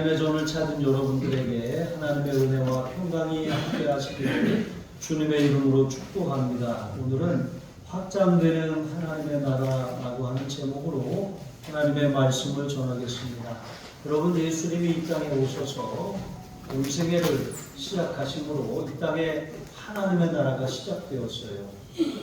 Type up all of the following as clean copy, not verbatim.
하나님의 전을 찾은 여러분들에게 하나님의 은혜와 평강이 함께 하시기를 주님의 이름으로 축복합니다. 오늘은 확장되는 하나님의 나라라고 하는 제목으로 하나님의 말씀을 전하겠습니다. 여러분, 예수님이 이 땅에 오셔서 온 세계를 시작하심으로 이 땅에 하나님의 나라가 시작되었어요.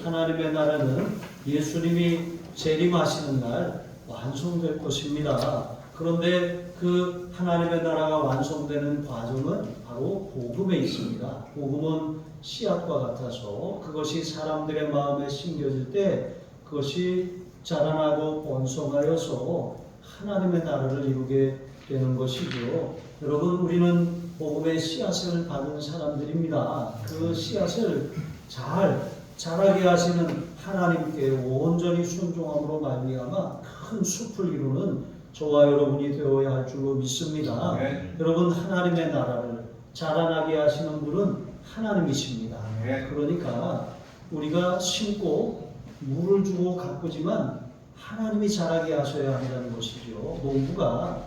하나님의 나라는 예수님이 재림하시는 날 완성될 것입니다. 그런데 그 하나님의 나라가 완성되는 과정은 바로 복음에 있습니다. 복음은 씨앗과 같아서 그것이 사람들의 마음에 심겨질 때 그것이 자라나고 번성하여서 하나님의 나라를 이루게 되는 것이죠. 여러분, 우리는 복음의 씨앗을 받은 사람들입니다. 그 씨앗을 잘 자라게 하시는 하나님께 온전히 순종함으로 말미암아 큰 숲을 이루는 저와 여러분이 되어야 할 줄로 믿습니다. 여러분, 하나님의 나라를 자라나게 하시는 분은 하나님이십니다. 그러니까 우리가 심고 물을 주고 가꾸지만 하나님이 자라게 하셔야 한다는 것이죠. 농부가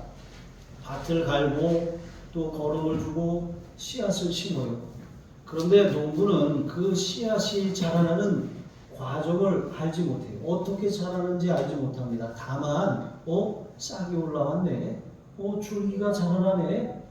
밭을 갈고 또 거름을 주고 씨앗을 심어요. 그런데 농부는 그 씨앗이 자라나는 과정을 알지 못해요. 어떻게 자라는지 알지 못합니다. 다만 싹이 올라왔네, 줄기가 자라나네,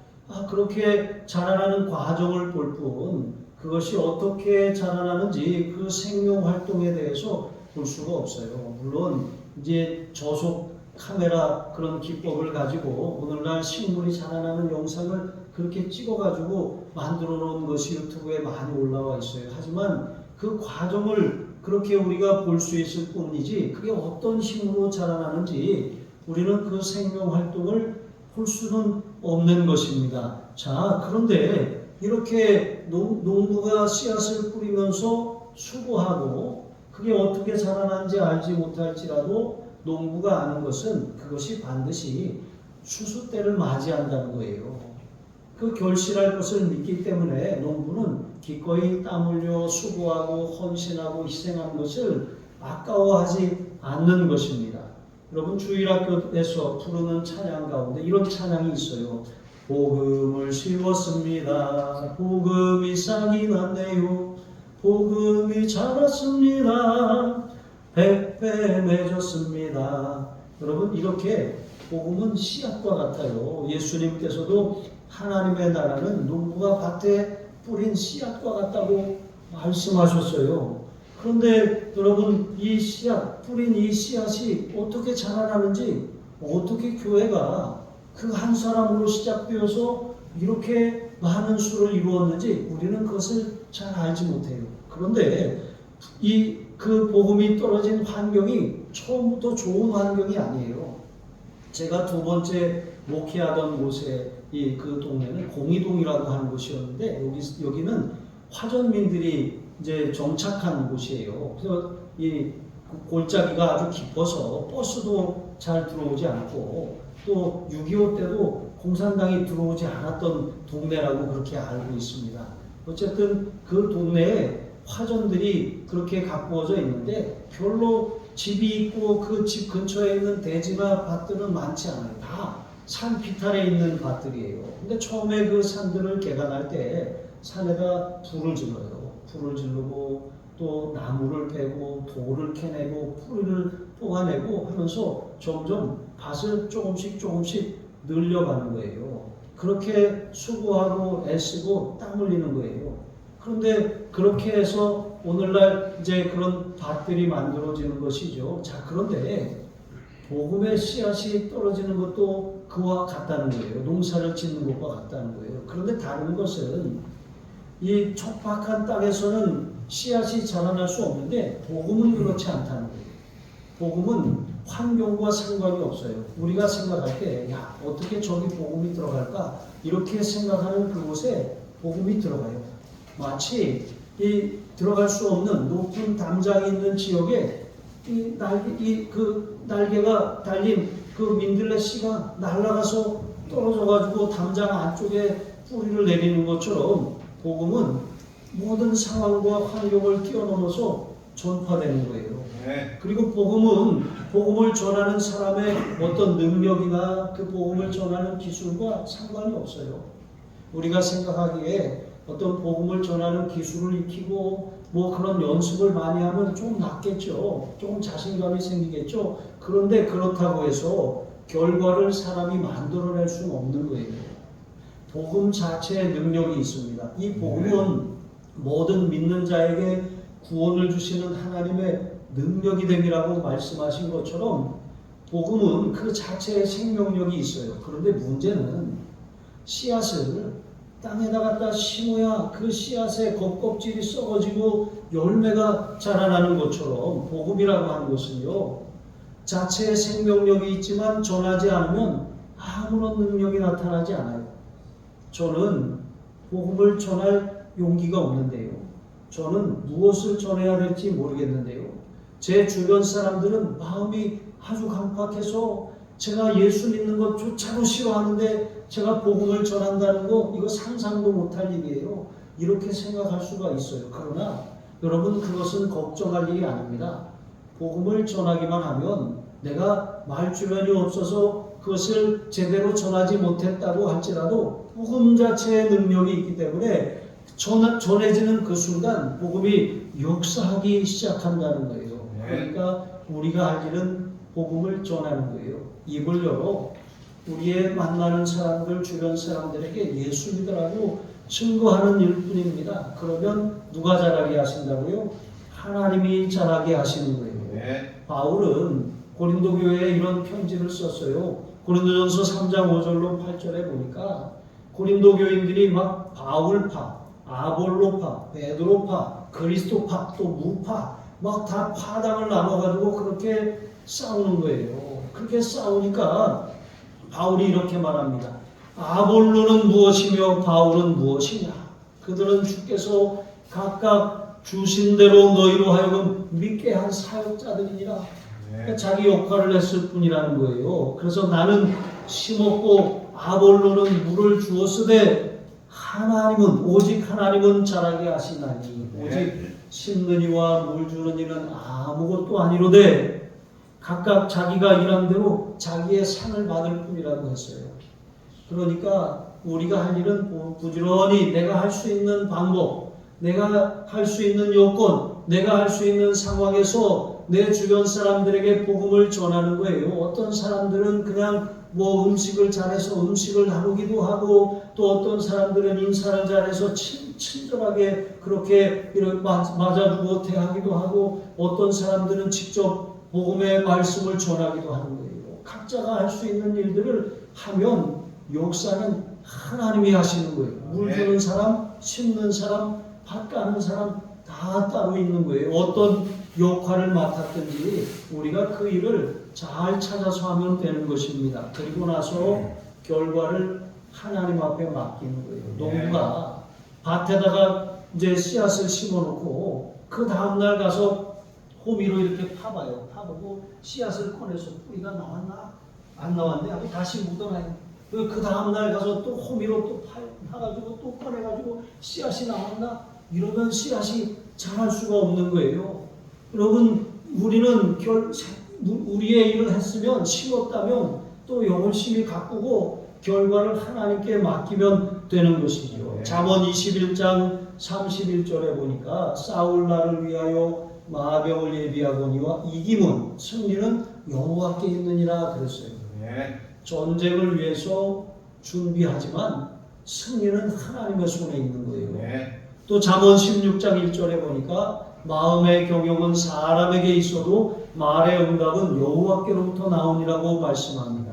그렇게 자라나는 과정을 볼 뿐 그것이 어떻게 자라나는지 그 생명 활동에 대해서 볼 수가 없어요. 물론 이제 저속 카메라 그런 기법을 가지고 오늘날 식물이 자라나는 영상을 그렇게 찍어가지고 만들어 놓은 것이 유튜브에 많이 올라와 있어요. 하지만 그 과정을 그렇게 우리가 볼 수 있을 뿐이지 그게 어떤 식으로 자라나는지 우리는 그 생명 활동을 볼 수는 없는 것입니다. 자, 그런데 이렇게 농부가 씨앗을 뿌리면서 수고하고 그게 어떻게 자라나는지 알지 못할지라도 농부가 아는 것은 그것이 반드시 추수 때를 맞이한다는 거예요. 그 결실할 것을 믿기 때문에 농부는 기꺼이 땀 흘려 수고하고 헌신하고 희생한 것을 아까워하지 않는 것입니다. 여러분, 주일학교에서 부르는 찬양 가운데 이런 찬양이 있어요. 복음을 씌웠습니다. 복음이 싹이 났네요. 복음이 자랐습니다. 백배 맺었습니다. 여러분, 이렇게 복음은 씨앗과 같아요. 예수님께서도 하나님의 나라는 농부가 밭에 뿌린 씨앗과 같다고 말씀하셨어요. 그런데 여러분, 이 씨앗, 뿌린 이 씨앗이 어떻게 자라나는지, 어떻게 교회가 그 한 사람으로 시작되어서 이렇게 많은 수를 이루었는지 우리는 그것을 잘 알지 못해요. 그런데 그 복음이 떨어진 환경이 처음부터 좋은 환경이 아니에요. 제가 두 번째 목회하던 곳에 그 동네는 공이동이라고 하는 곳이었는데 여기는 화전민들이 이제 정착한 곳이에요. 그래서 이 골짜기가 아주 깊어서 버스도 잘 들어오지 않고 또 6.25 때도 공산당이 들어오지 않았던 동네라고 그렇게 알고 있습니다. 어쨌든 그 동네에 화전들이 그렇게 가꾸어져 있는데 별로 집이 있고 그 집 근처에 있는 대지나 밭들은 많지 않아요. 다 산 비탈에 있는 밭들이에요. 근데 처음에 그 산들을 개간할 때 산에다 불을 질러요. 불을 지르고 또 나무를 베고 돌을 캐내고 뿌리를 뽑아내고 하면서 점점 밭을 조금씩 늘려가는 거예요. 그렇게 수고하고 애쓰고 땀 흘리는 거예요. 그런데 그렇게 해서 오늘날 이제 그런 밭들이 만들어지는 것이죠. 자, 그런데 복음의 씨앗이 떨어지는 것도 그와 같다는 거예요. 농사를 짓는 것과 같다는 거예요. 그런데 다른 것은 이 척박한 땅에서는 씨앗이 자라날 수 없는데 복음은 그렇지 않다는 거예요. 복음은 환경과 상관이 없어요. 우리가 생각할 때 어떻게 저기 복음이 들어갈까? 이렇게 생각하는 그곳에 복음이 들어가요. 마치 들어갈 수 없는 높은 담장이 있는 지역에 날개가 달린 그 민들레 씨가 날아가서 떨어져가지고 담장 안쪽에 뿌리를 내리는 것처럼 복음은 모든 상황과 환경을 뛰어넘어서 전파되는 거예요. 그리고 복음을 전하는 사람의 어떤 능력이나 그 복음을 전하는 기술과 상관이 없어요. 우리가 생각하기에 어떤 복음을 전하는 기술을 익히고 뭐 그런 연습을 많이 하면 좀 낫겠죠. 조금 자신감이 생기겠죠. 그런데 그렇다고 해서 결과를 사람이 만들어낼 수는 없는 거예요. 복음 자체에 능력이 있습니다. 이 복음은 모든 믿는 자에게 구원을 주시는 하나님의 능력이 됨이라고 말씀하신 것처럼 복음은 그 자체에 생명력이 있어요. 그런데 문제는 씨앗을 땅에다 갖다 심어야 그 씨앗의 겉껍질이 썩어지고 열매가 자라나는 것처럼 복음이라고 하는 것은요, 자체의 생명력이 있지만 전하지 않으면 아무런 능력이 나타나지 않아요. 저는 복음을 전할 용기가 없는데요. 저는 무엇을 전해야 될지 모르겠는데요. 제 주변 사람들은 마음이 아주 강팍해서 제가 예수 믿는 것조차도 싫어하는데 제가 복음을 전한다는 거 이거 상상도 못할 일이에요. 이렇게 생각할 수가 있어요. 그러나 여러분, 그것은 걱정할 일이 아닙니다. 복음을 전하기만 하면 내가 말주변이 없어서 그것을 제대로 전하지 못했다고 할지라도 복음 자체의 능력이 있기 때문에 전해지는 그 순간 복음이 역사하기 시작한다는 거예요. 그러니까 우리가 할 일은 복음을 전하는 거예요. 입을 열어 우리의 만나는 사람들, 주변 사람들에게 예수 믿으라고 증거하는 일뿐입니다. 그러면 누가 자라게 하신다고요? 하나님이 자라게 하시는 거예요. 바울은 고린도 교회에 이런 편지를 썼어요. 고린도전서 3장 5절로 8절에 보니까 고린도 교인들이 막 바울파, 아볼로파, 베드로파, 그리스도파, 또 무파 막 다 파당을 나눠가지고 그렇게 싸우는 거예요. 그렇게 싸우니까 바울이 이렇게 말합니다. 아볼로는 무엇이며 바울은 무엇이냐? 그들은 주께서 각각 주신 대로 너희로 하여금 믿게 한 사역자들이니라. 그러니까 자기 역할을 했을 뿐이라는 거예요. 그래서 나는 심었고 아볼로는 물을 주었으되 하나님은, 오직 하나님은 자라게 하시나니 오직 심는 이와 물 주는 이는 아무것도 아니로되 각각 자기가 일한 대로 자기의 상을 받을 뿐이라고 했어요. 그러니까 우리가 할 일은 부지런히 내가 할 수 있는 방법, 내가 할 수 있는 여건, 내가 할 수 있는 상황에서 내 주변 사람들에게 복음을 전하는 거예요. 어떤 사람들은 그냥 뭐 음식을 잘해서 음식을 나누기도 하고, 또 어떤 사람들은 인사를 잘해서 친절하게 그렇게 맞아주고 대하기도 하고, 어떤 사람들은 직접 복음의 말씀을 전하기도 하는 거예요. 각자가 할 수 있는 일들을 하면 역사는 하나님이 하시는 거예요. 물 주는 사람, 심는 사람, 밭 가는 사람 다 따로 있는 거예요. 어떤 역할을 맡았든지 우리가 그 일을 잘 찾아서 하면 되는 것입니다. 그리고 나서 결과를 하나님 앞에 맡기는 거예요. 농부가 밭에다가 이제 씨앗을 심어놓고 그 다음날 가서 호미로 이렇게 파봐요. 파보고 씨앗을 꺼내서 뿌리가 나왔나? 안 나왔네 하고 다시 묻어놔요. 그 다음날 가서 또 호미로 또 파가지고 또 꺼내가지고 씨앗이 나왔나? 이러면 씨앗이 자랄 수가 없는 거예요. 여러분, 우리는 우리의 일을 했으면, 심었다면 또 열심히 가꾸고 결과를 하나님께 맡기면 되는 것이죠. 잠언 21장 31절에 보니까 사울 나를 위하여 마병을 예비하거니와 이김은, 승리는 여호와께 있느니라 그랬어요. 전쟁을 위해서 준비하지만 승리는 하나님의 손에 있는 거예요. 또 잠언 16장 1절에 보니까 마음의 경영은 사람에게 있어도 말의 응답은 여호와께로부터 나오니라고 말씀합니다.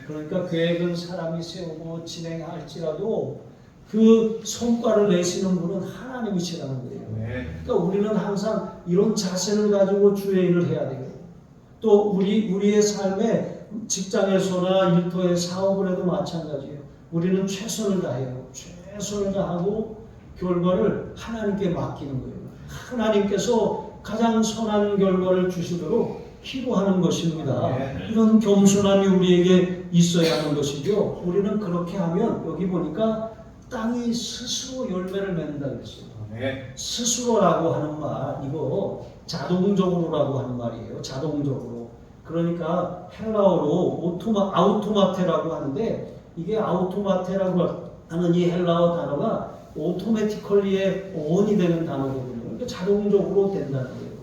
그러니까 계획은 사람이 세우고 진행할지라도 그 성과를 내시는 분은 하나님이시라는 거예요. 그러니까 우리는 항상 이런 자세를 가지고 주의 일을 해야 돼요. 또 우리의 삶에 직장에서나 일터에 사업을 해도 마찬가지예요. 우리는 최선을 다해요. 최선을 다하고 결과를 하나님께 맡기는 거예요. 하나님께서 가장 선한 결과를 주시도록 기도하는 것입니다. 이런 겸손함이 우리에게 있어야 하는 것이죠. 우리는 그렇게 하면 여기 보니까 땅이 스스로 열매를 맺는다 그랬어요. 네. 스스로라고 하는 말, 이거 자동적으로라고 하는 말이에요. 자동적으로. 그러니까 헬라어로 아우토마테라고 하는데, 이게 아우토마테라고 하는 이 헬라어 단어가 오토매티컬리의 어원이 되는 단어거든요. 그러니까 자동적으로 된다는 거예요.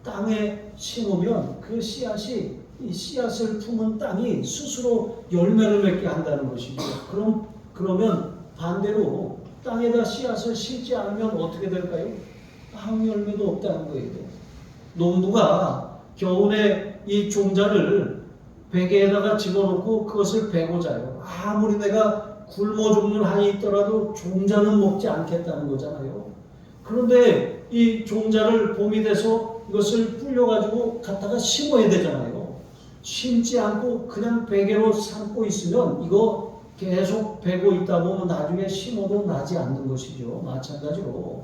땅에 심으면 그 씨앗이, 이 씨앗을 품은 땅이 스스로 열매를 맺게 한다는 것이죠. 그러면 반대로 땅에다 씨앗을 심지 않으면 어떻게 될까요? 아무 열매도 없다는 거예요. 농부가 겨울에 이 종자를 베개에다가 집어넣고 그것을 베고 자요. 아무리 내가 굶어 죽는 한이 있더라도 종자는 먹지 않겠다는 거잖아요. 그런데 이 종자를 봄이 돼서 이것을 불려가지고 갖다가 심어야 되잖아요. 심지 않고 그냥 베개로 삼고 있으면 이거 계속 베고 있다 보면 나중에 심어도 나지 않는 것이죠. 마찬가지로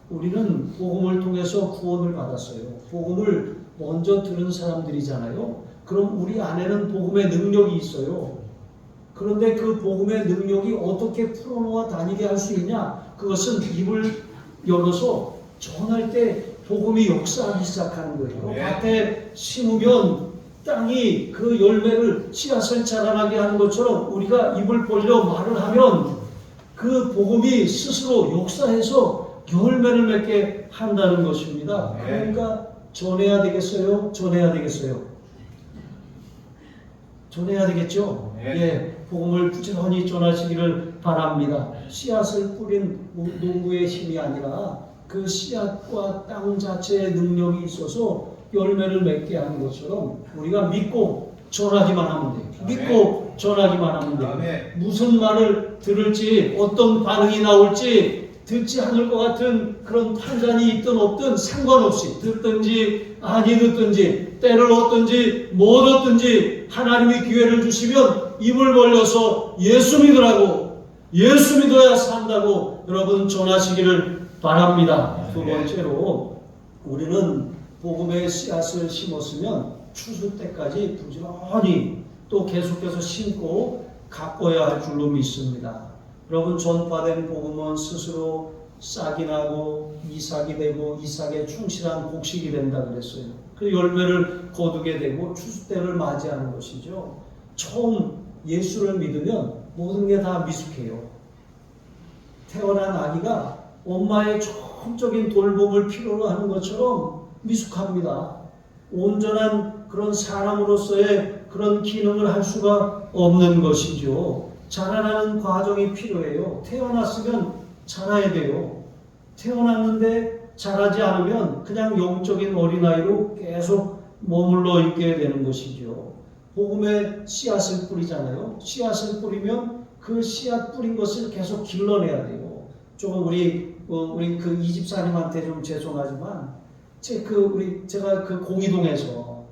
우리는 복음을 통해서 구원을 받았어요. 복음을 먼저 들은 사람들이잖아요. 그럼 우리 안에는 복음의 능력이 있어요. 그런데 그 복음의 능력이 어떻게 풀어놓아 다니게 할 수 있냐? 그것은 입을 열어서 전할 때 복음이 역사하기 시작하는 거예요. 네. 밭에 심으면 땅이 그 열매를 씨앗을 자라나게 하는 것처럼 우리가 입을 벌려 말을 하면 그 복음이 스스로 역사해서 열매를 맺게 한다는 것입니다. 네. 그러니까 전해야 되겠어요? 전해야 되겠어요? 전해야 되겠죠? 네. 예, 복음을 부지런히 전하시기를 바랍니다. 씨앗을 뿌린 농부의 힘이 아니라 그 씨앗과 땅 자체의 능력이 있어서 열매를 맺게 하는 것처럼 우리가 믿고 전하기만 하면 돼요. 믿고 전하기만 하면 돼요. 무슨 말을 들을지, 어떤 반응이 나올지, 듣지 않을 것 같은 그런 판단이 있든 없든 상관없이 듣든지 아니 듣든지 때를 얻든지 못 얻든지 하나님이 기회를 주시면 입을 벌려서 예수 믿으라고, 예수 믿어야 산다고 여러분 전하시기를 바랍니다. 두 번째로 우리는 복음의 씨앗을 심었으면 추수 때까지 부지런히 또 계속해서 심고 가꿔야 할 줄로 믿습니다. 여러분, 전파된 복음은 스스로 싹이 나고 이삭이 되고 이삭에 충실한 곡식이 된다 그랬어요. 그 열매를 거두게 되고 추수 때를 맞이하는 것이죠. 처음 예수를 믿으면 모든 게 다 미숙해요. 태어난 아기가 엄마의 전적인 돌봄을 필요로 하는 것처럼 미숙합니다. 온전한 그런 사람으로서의 그런 기능을 할 수가 없는 것이죠. 자라나는 과정이 필요해요. 태어났으면 자라야 돼요. 태어났는데 자라지 않으면 그냥 영적인 어린아이로 계속 머물러 있게 되는 것이죠. 복음의 씨앗을 뿌리잖아요. 씨앗을 뿌리면 그 씨앗 뿌린 것을 계속 길러내야 돼요. 조금 우리 그 이 집사님한테 좀 죄송하지만 제가 그 공이동에서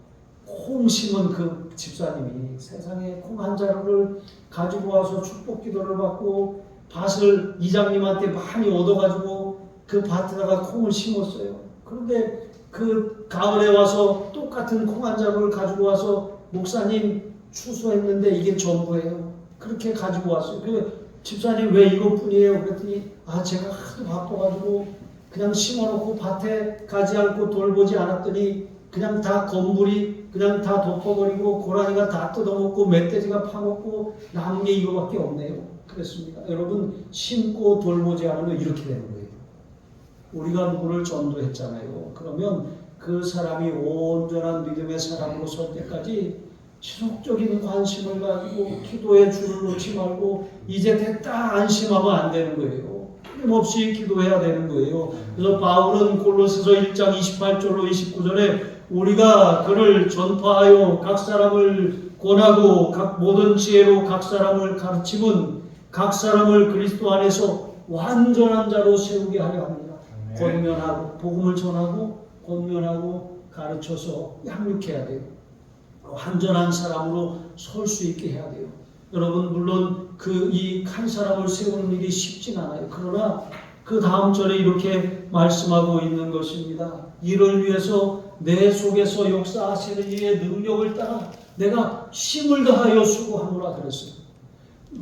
콩 심은 그 집사님이 세상에 콩 한 자루를 가지고 와서 축복 기도를 받고 밭을 이장님한테 많이 얻어가지고 그 밭에다가 콩을 심었어요. 그런데 그 가을에 와서 똑같은 콩 한 자루를 가지고 와서 목사님 추수했는데 이게 전부예요. 그렇게 가지고 왔어요. 그 집사님 왜 이것뿐이에요? 그랬더니 제가 하도 바빠가지고 그냥 심어놓고 밭에 가지 않고 돌보지 않았더니 그냥 다 건물이 그냥 다 덮어버리고 고라니가 다 뜯어먹고 멧돼지가 파먹고 남은 게 이거밖에 없네요. 그랬습니다. 여러분, 심고 돌보지 않으면 이렇게 되는 거예요. 우리가 누구를 전도했잖아요. 그러면 그 사람이 온전한 믿음의 사람으로 설 때까지 지속적인 관심을 가지고 기도의 줄을 놓지 말고 이제 됐다 안심하면 안 되는 거예요. 끊임없이 기도해야 되는 거예요. 그래서 바울은 골로새서 1장 28절로 29절에 우리가 그를 전파하여 각 사람을 권하고 각 모든 지혜로 각 사람을 가르침은 각 사람을 그리스도 안에서 완전한 자로 세우게 하려 합니다. 권면하고 복음을 전하고 권면하고 가르쳐서 양육해야 돼요. 완전한 사람으로 설 수 있게 해야 돼요. 여러분, 물론 이 한 사람을 세우는 일이 쉽진 않아요. 그러나 그 다음 절에 이렇게 말씀하고 있는 것입니다. 이를 위해서 내 속에서 역사하시는 이의 능력을 따라 내가 힘을 다하여 수고하노라 그랬어요.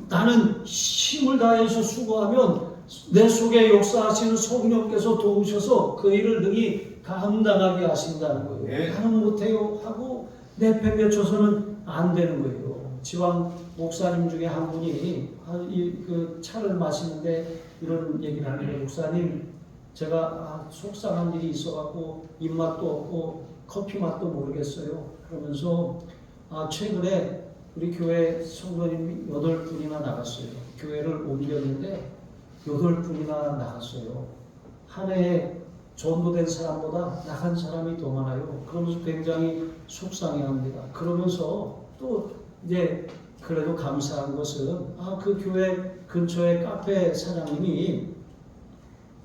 나는 힘을 다해서 수고하면 내 속에 역사하시는 성령께서 도우셔서 그 일을 능히 감당하게 하신다는 거예요. 네. 나는 못해요 하고 내팽개쳐서는 안 되는 거예요. 지방 목사님 중에 한 분이 그 차를 마시는데 이런 얘기를 하는데, 목사님 제가 속상한 일이 있어갖고 입맛도 없고 커피 맛도 모르겠어요. 그러면서 최근에 우리 교회 성도님이 8분이나 나갔어요. 교회를 옮겼는데 8분이나 나갔어요. 한 해에 전도된 사람보다 나간 사람이 더 많아요. 그러면서 굉장히 속상해합니다. 그러면서 또 이제 그래도 감사한 것은 그 교회 근처에 카페 사장님이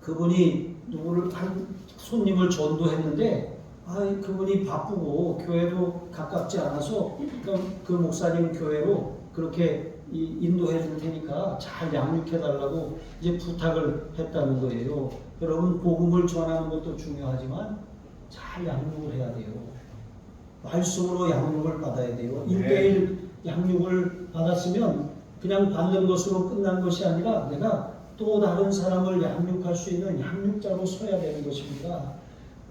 그분이 누구를 한 손님을 전도했는데 그분이 바쁘고 교회도 가깝지 않아서 그 목사님 교회로 그렇게 인도해 줄 테니까 잘 양육해 달라고 이제 부탁을 했다는 거예요. 여러분, 복음을 전하는 것도 중요하지만 잘 양육을 해야 돼요. 말씀으로 양육을 받아야 돼요. 1대1 양육을 받았으면 그냥 받는 것으로 끝난 것이 아니라 내가 또 다른 사람을 양육할 수 있는 양육자로 서야 되는 것입니다.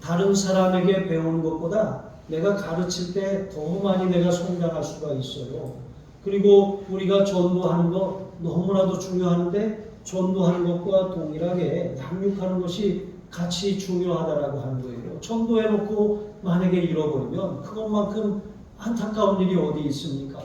다른 사람에게 배우는 것보다 내가 가르칠 때 더 많이 내가 성장할 수가 있어요. 그리고 우리가 전도하는 것 너무나도 중요한데, 전도하는 것과 동일하게 양육하는 것이 같이 중요하다라고 하는 거예요. 전도해놓고 만약에 잃어버리면 그것만큼 안타까운 일이 어디 있습니까?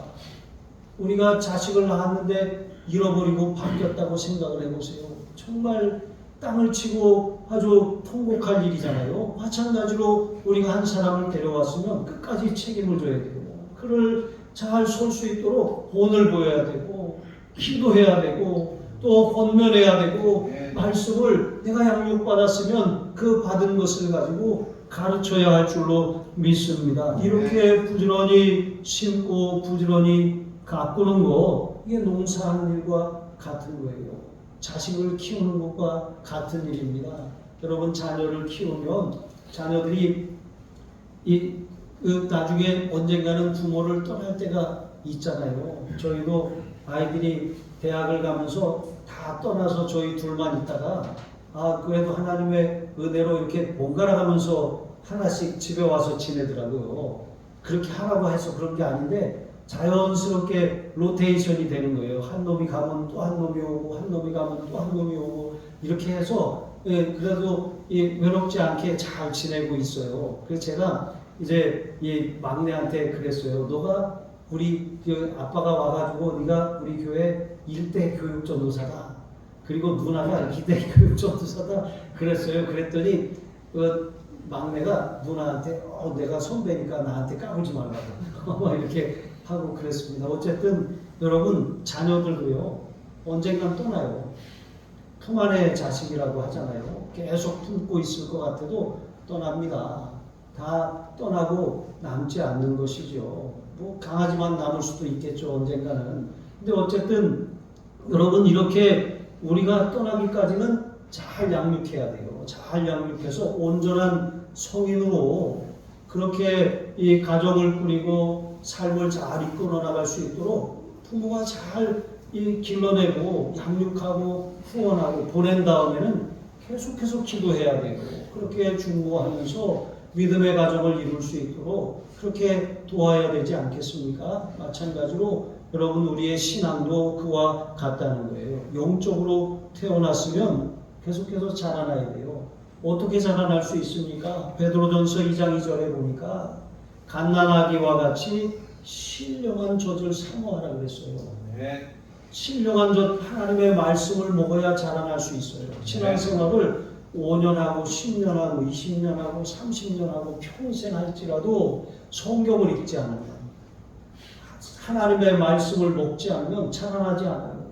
우리가 자식을 낳았는데 잃어버리고 바뀌었다고 생각을 해보세요. 정말 땅을 치고 아주 통곡할 일이잖아요. 마찬가지로 우리가 한 사람을 데려왔으면 끝까지 책임을 져야 돼요. 그를 잘 설 수 있도록 본을 보여야 되고, 기도해야 되고, 또 권면해야 되고, 말씀을 내가 양육받았으면 그 받은 것을 가지고 가르쳐야 할 줄로 믿습니다. 이렇게 부지런히 심고 부지런히 가꾸는 거, 이게 농사하는 일과 같은 거예요. 자식을 키우는 것과 같은 일입니다. 여러분, 자녀를 키우면 자녀들이 나중에 언젠가는 부모를 떠날 때가 있잖아요. 저희도 아이들이 대학을 가면서 다 떠나서 저희 둘만 있다가 그래도 하나님의 은혜로 이렇게 번갈아 가면서 하나씩 집에 와서 지내더라고요. 그렇게 하라고 해서 그런 게 아닌데 자연스럽게 로테이션이 되는 거예요. 한 놈이 가면 또 한 놈이 오고, 한 놈이 가면 또 한 놈이 오고, 이렇게 해서 그래도 외롭지 않게 잘 지내고 있어요. 그래서 제가 이제 이 막내한테 그랬어요. 너가 우리 아빠가 와가지고 네가 우리 교회 1대 교육전도사다. 그리고 누나가 2대 교육전도사다. 그랬어요. 그랬더니 막내가 누나한테 내가 선배니까 나한테 까불지 말라고 이렇게 하고 그랬습니다. 어쨌든 여러분, 자녀들도요 언젠간 떠나요. 품 안의 자식이라고 하잖아요. 계속 품고 있을 것 같아도 떠납니다. 다 떠나고 남지 않는 것이죠. 뭐 강아지만 남을 수도 있겠죠, 언젠가는. 근데 어쨌든 여러분, 이렇게 우리가 떠나기까지는 잘 양육해야 돼요. 잘 양육해서 온전한 성인으로 그렇게 이 가정을 꾸리고 삶을 잘 이끌어 나갈 수 있도록 부모가 잘 길러내고 양육하고 후원하고 보낸 다음에는 계속해서 기도해야 되고, 그렇게 중보하면서 믿음의 가정을 이룰 수 있도록 그렇게 도와야 되지 않겠습니까? 마찬가지로 여러분, 우리의 신앙도 그와 같다는 거예요. 영적으로 태어났으면 계속해서 자라나야 돼요. 어떻게 자라날 수 있습니까? 베드로전서 2장 2절에 보니까 갓난아기와 같이 신령한 젖을 사모하라 그랬어요. 네. 신령한 젖, 하나님의 말씀을 먹어야 자라날 수 있어요. 신앙생활을 5년 하고 10년 하고 20년 하고 30년 하고 평생 할지라도 성경을 읽지 않으면, 하나님의 말씀을 먹지 않으면 자라나지 않아요.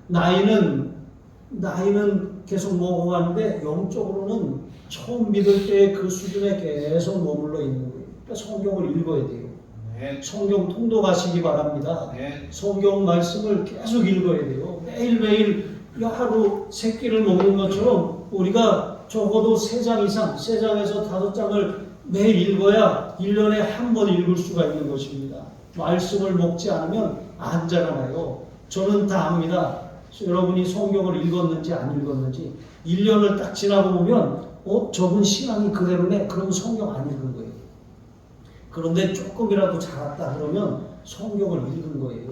나이는 계속 먹어가는데 영적으로는 처음 믿을 때 그 수준에 계속 머물러 있는 거예요. 그러니까 성경을 읽어야 돼요. 성경 통독하시기 바랍니다. 성경 말씀을 계속 읽어야 돼요. 매일매일 하루 3끼를 먹는 것처럼 우리가 적어도 3장 이상, 3장에서 5장을 매일 읽어야 1년에 한 번 읽을 수가 있는 것입니다. 말씀을 먹지 않으면 안 자라나요. 저는 다 압니다. 여러분이 성경을 읽었는지 안 읽었는지 1년을 딱 지나고 보면 저분 신앙이 그대로네? 그러면 성경 안 읽은 거예요. 그런데 조금이라도 자랐다 그러면 성경을 읽은 거예요.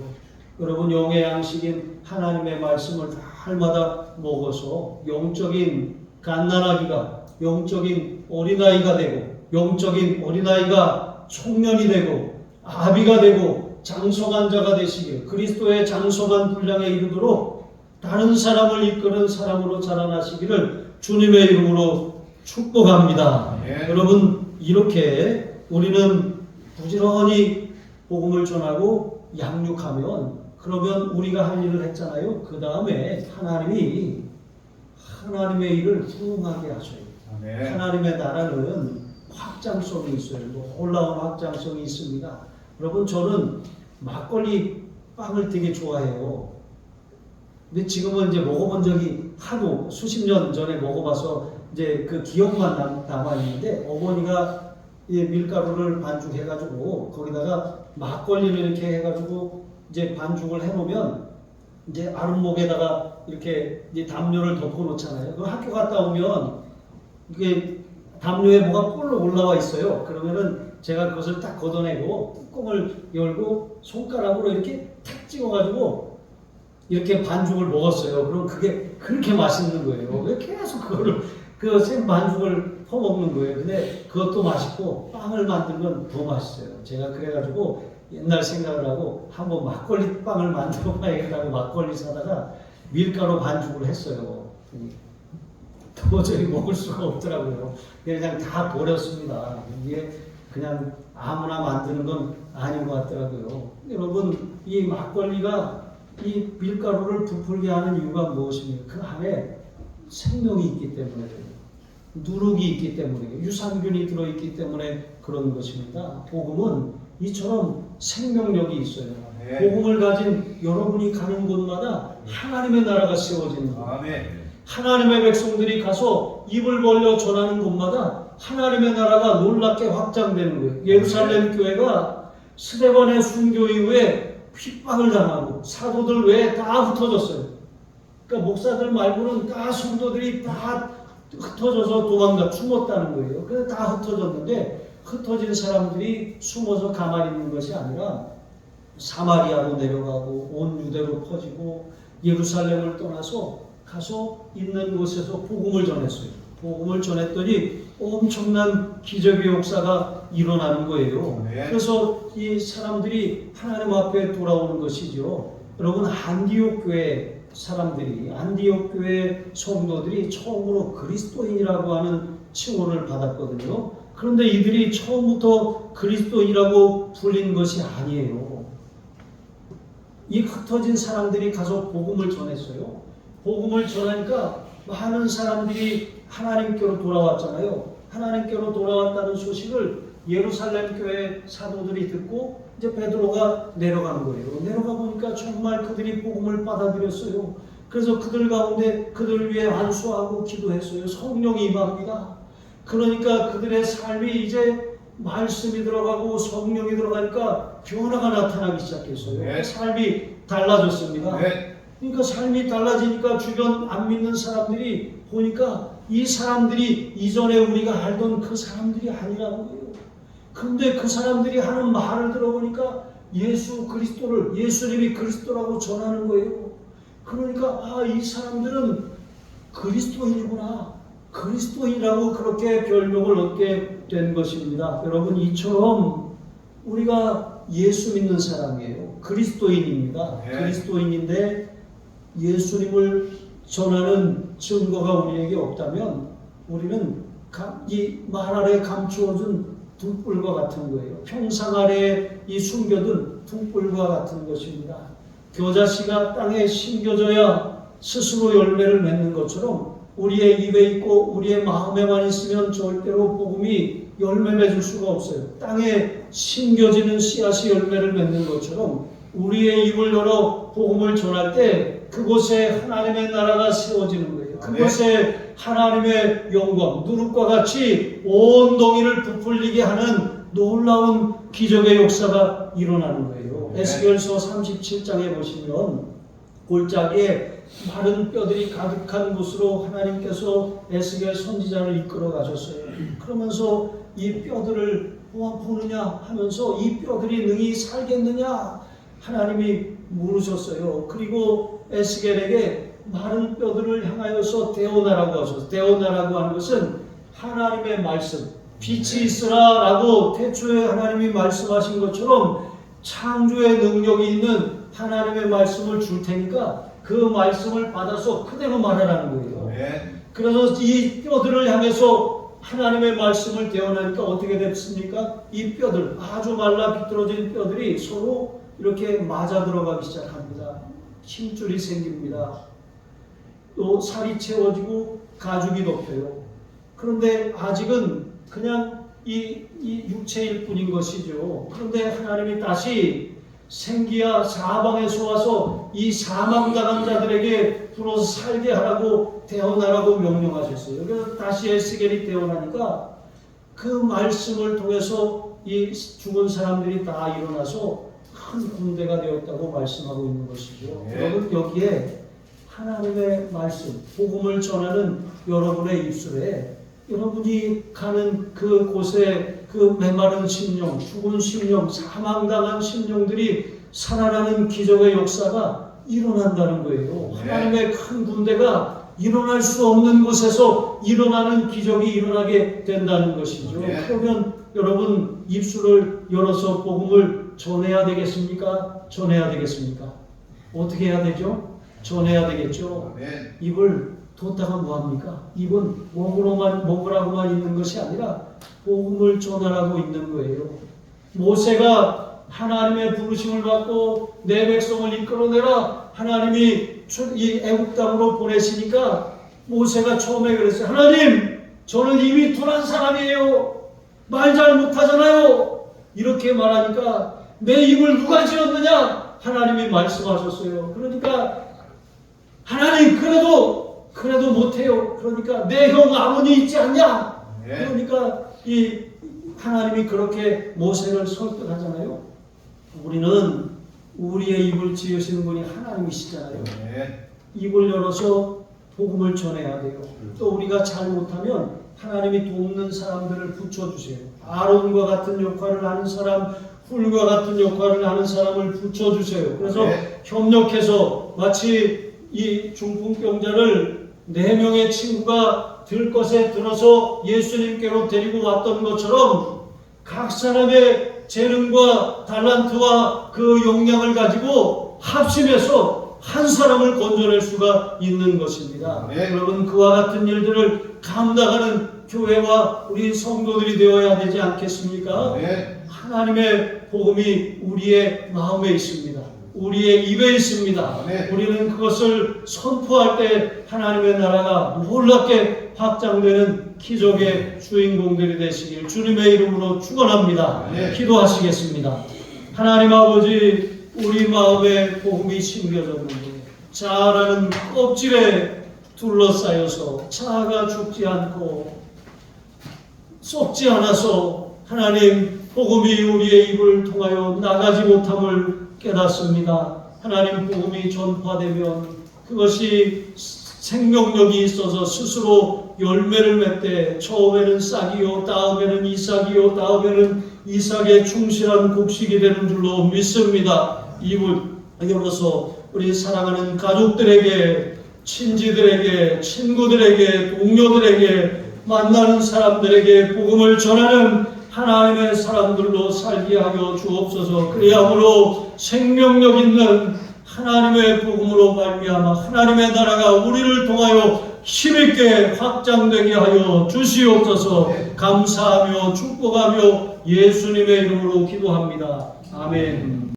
여러분 영의 양식인 하나님의 말씀을 날마다 먹어서 영적인 갓난아기가 영적인 어린아이가 되고 영적인 어린아이가 청년이 되고 아비가 되고 장성한 자가 되시길 그리스도의 장성한 분량에 이르도록 다른 사람을 이끄는 사람으로 자라나시기를 주님의 이름으로 축복합니다. 여러분 이렇게 우리는 부지런히 복음을 전하고 양육하면 그러면 우리가 할 일을 했잖아요. 그 다음에 하나님이 하나님의 일을 훌륭하게 하셔요. 하나님의 나라는 확장성이 있어요. 놀라운 확장성이 있습니다. 여러분 저는 막걸리 빵을 되게 좋아해요. 근데 지금은 이제 먹어본 적이 하도 수십 년 전에 먹어봐서 이제 그 기억만 남아 있는데 어머니가 이 밀가루를 반죽해가지고 거기다가 막걸리를 이렇게 해가지고 이제 반죽을 해놓으면 이제 아랫목에다가 이렇게 이제 담요를 덮어놓잖아요. 그 학교 갔다 오면 이게 담요에 뭐가 볼록 올라와 있어요. 그러면은 제가 그것을 딱 걷어내고 뚜껑을 열고 손가락으로 이렇게 탁 찍어가지고 이렇게 반죽을 먹었어요. 그럼 그게 그렇게 맛있는 거예요. 왜 계속 그거를 그 생 반죽을 퍼먹는 거예요. 근데 그것도 맛있고 빵을 만들면 더 맛있어요. 제가 그래가지고 옛날 생각을 하고 한번 막걸리 빵을 만들어 봐야겠다고 막걸리 사다가 밀가루 반죽을 했어요. 도저히 먹을 수가 없더라고요. 그냥 다 버렸습니다. 이게 그냥 아무나 만드는 건 아닌 것 같더라고요. 여러분 이 막걸리가 이 밀가루를 부풀게 하는 이유가 무엇입니까? 그 안에 생명이 있기 때문에 누룩이 있기 때문에 유산균이 들어있기 때문에 그런 것입니다. 복음은 이처럼 생명력이 있어요. 복음을 가진 여러분이 가는 곳마다 하나님의 나라가 세워지는 거예요. 하나님의 백성들이 가서 입을 벌려 전하는 곳마다 하나님의 나라가 놀랍게 확장되는 거예요. 예루살렘 교회가 스데반의 순교 이후에 핍박을 당하고 사도들 외에 다 흩어졌어요. 그러니까 목사들 말고는 다 성도들이 다 흩어져서 도망가 숨었다는 거예요. 그래서 다 흩어졌는데 흩어진 사람들이 숨어서 가만히 있는 것이 아니라 사마리아로 내려가고 온 유대로 퍼지고 예루살렘을 떠나서 가서 있는 곳에서 복음을 전했어요. 복음을 전했더니 엄청난 기적의 역사가 일어나는 거예요. 그래서 이 사람들이 하나님 앞에 돌아오는 것이죠. 여러분 안디옥 교회 사람들이 안디옥 교회 성도들이 처음으로 그리스도인이라고 하는 칭호를 받았거든요. 그런데 이들이 처음부터 그리스도인이라고 불린 것이 아니에요. 이 흩어진 사람들이 가서 복음을 전했어요. 복음을 전하니까 많은 사람들이 하나님께로 돌아왔잖아요. 하나님께로 돌아왔다는 소식을 예루살렘 교회 사도들이 듣고 이제 베드로가 내려간 거예요. 내려가 보니까 정말 그들이 복음을 받아들였어요. 그래서 그들 가운데 그들 위해 안수하고 기도했어요. 성령이 임합니다. 그러니까 그들의 삶이 이제 말씀이 들어가고 성령이 들어가니까 변화가 나타나기 시작했어요. 삶이 달라졌습니다. 그러니까 삶이 달라지니까 주변 안 믿는 사람들이 보니까 이 사람들이 이전에 우리가 알던 그 사람들이 아니라는 거예요. 그런데 그 사람들이 하는 말을 들어보니까 예수 그리스도를 예수님이 그리스도라고 전하는 거예요. 그러니까 이 사람들은 그리스도인이구나. 그리스도인이라고 그렇게 별명을 얻게 된 것입니다. 여러분 이처럼 우리가 예수 믿는 사람이에요. 그리스도인입니다. 그리스도인인데 예수님을 전하는 증거가 우리에게 없다면 우리는 이 말 아래 감추어준 등불과 같은 거예요. 평상 아래 이 숨겨둔 등불과 같은 것입니다. 겨자씨가 땅에 심겨져야 스스로 열매를 맺는 것처럼 우리의 입에 있고 우리의 마음에만 있으면 절대로 복음이 열매 맺을 수가 없어요. 땅에 심겨지는 씨앗이 열매를 맺는 것처럼 우리의 입을 열어 복음을 전할 때 그곳에 하나님의 나라가 세워지는 거예요. 그곳에 하나님의 영광, 누룩과 같이 온 동이를 부풀리게 하는 놀라운 기적의 역사가 일어나는 거예요. 에스겔서 37장에 보시면 골짜기에 마른 뼈들이 가득한 곳으로 하나님께서 에스겔 선지자를 이끌어 가셨어요. 그러면서 이 뼈들을 보느냐 하면서 이 뼈들이 능히 살겠느냐 하나님이 물으셨어요. 그리고 에스겔에게 마른 뼈들을 향하여서 데오나라고 하셨어요. 데오나라고 하는 것은 하나님의 말씀, 빛이 있으라라고 태초에 하나님이 말씀하신 것처럼 창조의 능력이 있는 하나님의 말씀을 줄 테니까 그 말씀을 받아서 그대로 말하라는 거예요. 그래서 이 뼈들을 향해서 하나님의 말씀을 대언하니까 어떻게 됐습니까? 이 뼈들, 아주 말라 비뚤어진 뼈들이 서로 이렇게 맞아 들어가기 시작합니다. 힘줄이 생깁니다. 또 살이 채워지고 가죽이 덮여요. 그런데 아직은 그냥 이 육체일 뿐인 것이죠. 그런데 하나님이 다시 생기야 사방에서 와서 이 사망당한 자들에게 불어서 살게 하라고 대언하라고 명령하셨어요. 그래서 다시 에스겔이 대언하니까 그 말씀을 통해서 이 죽은 사람들이 다 일어나서 큰 군대가 되었다고 말씀하고 있는 것이죠. 여러분, 여기에 하나님의 말씀, 복음을 전하는 여러분의 입술에 여러분이 가는 그 곳에 그 메마른 심령, 죽은 심령, 사망당한 심령들이 살아나는 기적의 역사가 일어난다는 거예요. 하나님의 큰 군대가 일어날 수 없는 곳에서 일어나는 기적이 일어나게 된다는 것이죠. 그러면 여러분, 입술을 열어서 복음을 전해야 되겠습니까? 전해야 되겠습니까? 어떻게 해야 되죠? 전해야 되겠죠. 입을 뒀다가 뭐합니까? 입은 먹으라고만 있는 것이 아니라 복음을 전하라고 있는 거예요. 모세가 하나님의 부르심을 받고 내 백성을 이끌어내라 하나님이 이 애굽 땅으로 보내시니까 모세가 처음에 그랬어요. 하나님, 저는 이미 둔한 사람이에요. 말 잘 못하잖아요. 이렇게 말하니까 내 입을 누가 지었느냐? 하나님이 말씀하셨어요. 그러니까 하나님, 그래도 못해요. 그러니까 내 형 아론이 있지 않냐? 그러니까 이 하나님이 그렇게 모세를 설득하잖아요. 우리는 우리의 입을 지으시는 분이 하나님이시잖아요. 입을 열어서 복음을 전해야 돼요. 또 우리가 잘못하면 하나님이 돕는 사람들을 붙여주세요. 아론과 같은 역할을 하는 사람, 훌과 같은 역할을 하는 사람을 붙여주세요. 그래서 협력해서 마치 이 중풍병자를 4명의 친구가 들것에 들어서 예수님께로 데리고 왔던 것처럼 각 사람의 재능과 달란트와 그 역량을 가지고 합심해서 한 사람을 건져낼 수가 있는 것입니다. 여러분, 그와 같은 일들을 감당하는 교회와 우리 성도들이 되어야 되지 않겠습니까? 하나님의 복음이 우리의 마음에 있습니다. 우리의 입에 있습니다. 우리는 그것을 선포할 때 하나님의 나라가 놀랍게 확장되는 기적의 주인공들이 되시길 주님의 이름으로 축원합니다. 기도하시겠습니다. 하나님 아버지, 우리 마음에 복음이 심겨졌는데 자라는 껍질에 둘러싸여서 자아가 죽지 않고 썩지 않아서 하나님 복음이 우리의 입을 통하여 나가지 못함을 깨닫습니다. 하나님, 복음이 전파되면 그것이 생명력이 있어서 스스로 열매를 맺되 처음에는 싹이요, 다음에는 이삭이요, 다음에는 이삭의 충실한 곡식이 되는 줄로 믿습니다. 입을 열어서 우리 사랑하는 가족들에게, 친지들에게, 친구들에게, 동료들에게, 만나는 사람들에게 복음을 전하는 하나님의 사람들로 살게 하여 주옵소서. 그리함으로 생명력 있는 하나님의 복음으로 말미암아 하나님의 나라가 우리를 통하여 힘있게 확장되게 하여 주시옵소서. 감사하며 축복하며 예수님의 이름으로 기도합니다. 아멘.